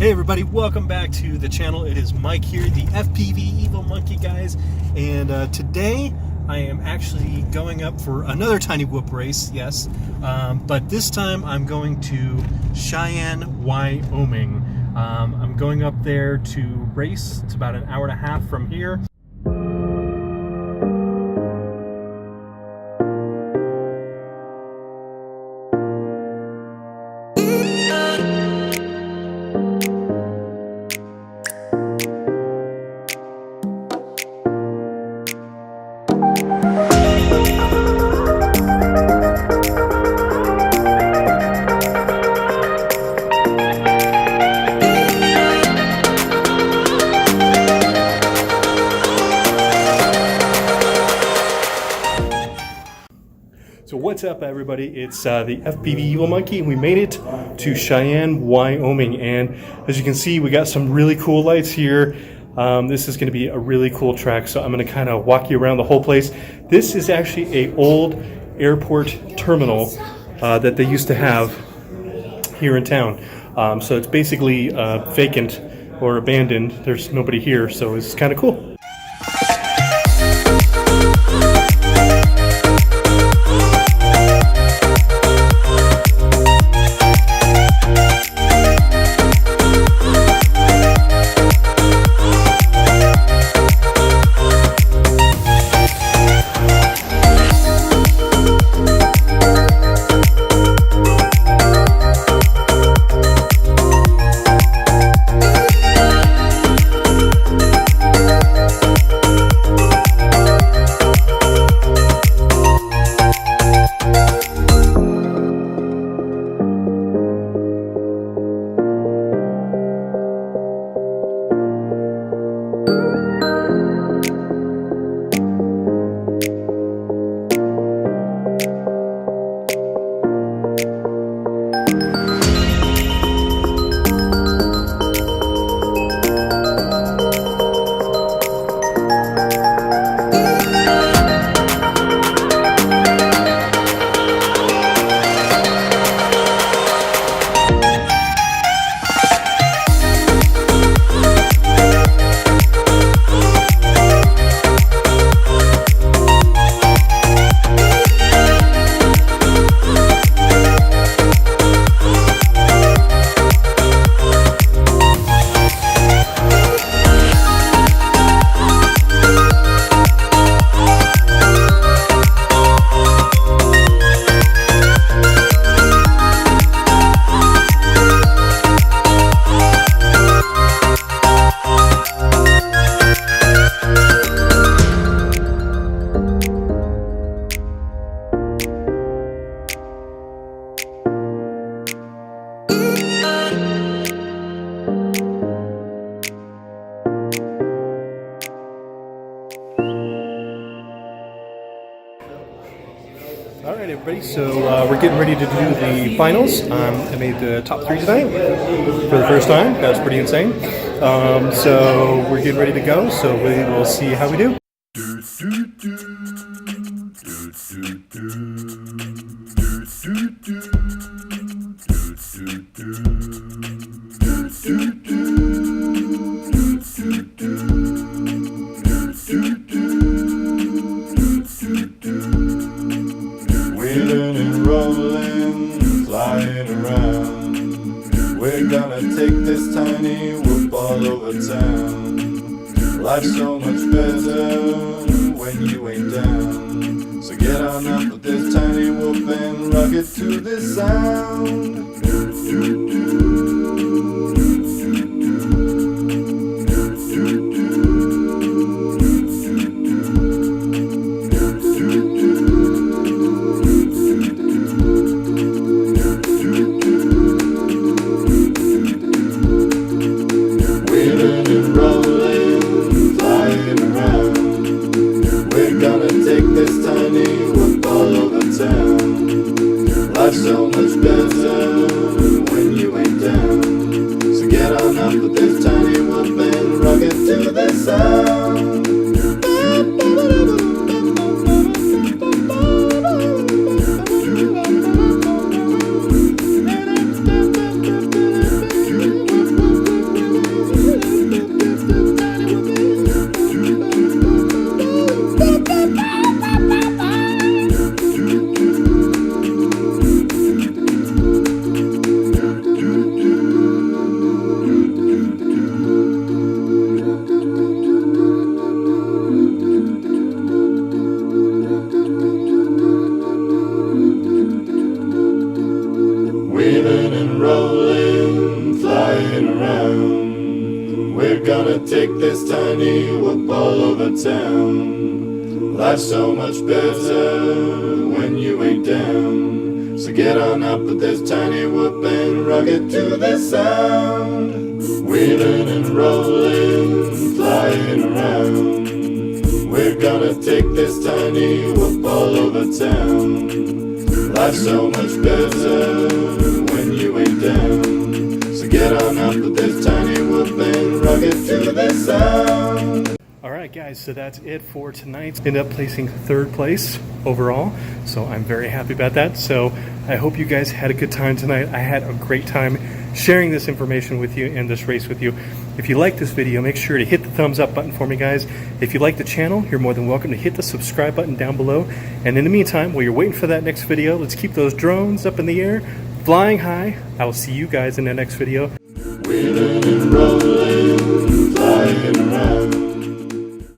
Hey everybody, welcome back to the channel. It is Mike here, the FPV Evil Monkey guys, and today I am actually going up for another tiny whoop race, yes, but this time I'm going to Cheyenne, Wyoming. I'm going up there to race. It's about an hour and a half from here. So what's up everybody, it's the FPV Evil Monkey, and we made it to Cheyenne, Wyoming, and as you can see we got some really cool lights here. This is going to be a really cool track, so I'm going to kind of walk you around the whole place. This is actually an old airport terminal that they used to have here in town. So it's basically vacant or abandoned. There's nobody here, so it's kind of cool. Alright everybody, so we're getting ready to do the finals. I made the top 3 tonight for the first time. That was pretty insane. So we're getting ready to go, so we will see how we do. Wheeling and rolling, flying around. We're gonna take this tiny whoop all over town. Life's so much better when you ain't down. So get on up with this tiny whoop and rock it to this sound. Life's so much better when you ain't down. So get on up with this tiny whoop and rock it to the sound. gonna take this tiny whoop all over town. Life's so much better when you ain't down. So get on up with this tiny whoop and rock it to the sound. Wheeling and rolling, flying around. We're gonna take this tiny whoop all over town. Life's so much better when you ain't down. So get on up with this tiny whoop and rock it to the sound. Alright guys, so that's it for tonight. Ended up placing 3rd place overall, so I'm very happy about that. So I hope you guys had a good time tonight. I had a great time sharing this information with you and this race with you. If you like this video, make sure to hit the thumbs up button for me, guys. If you like the channel, you're more than welcome to hit the subscribe button down below. And in the meantime, while you're waiting for that next video, let's keep those drones up in the air, flying high. I will see you guys in the next video. Wheeling and rolling, flying around.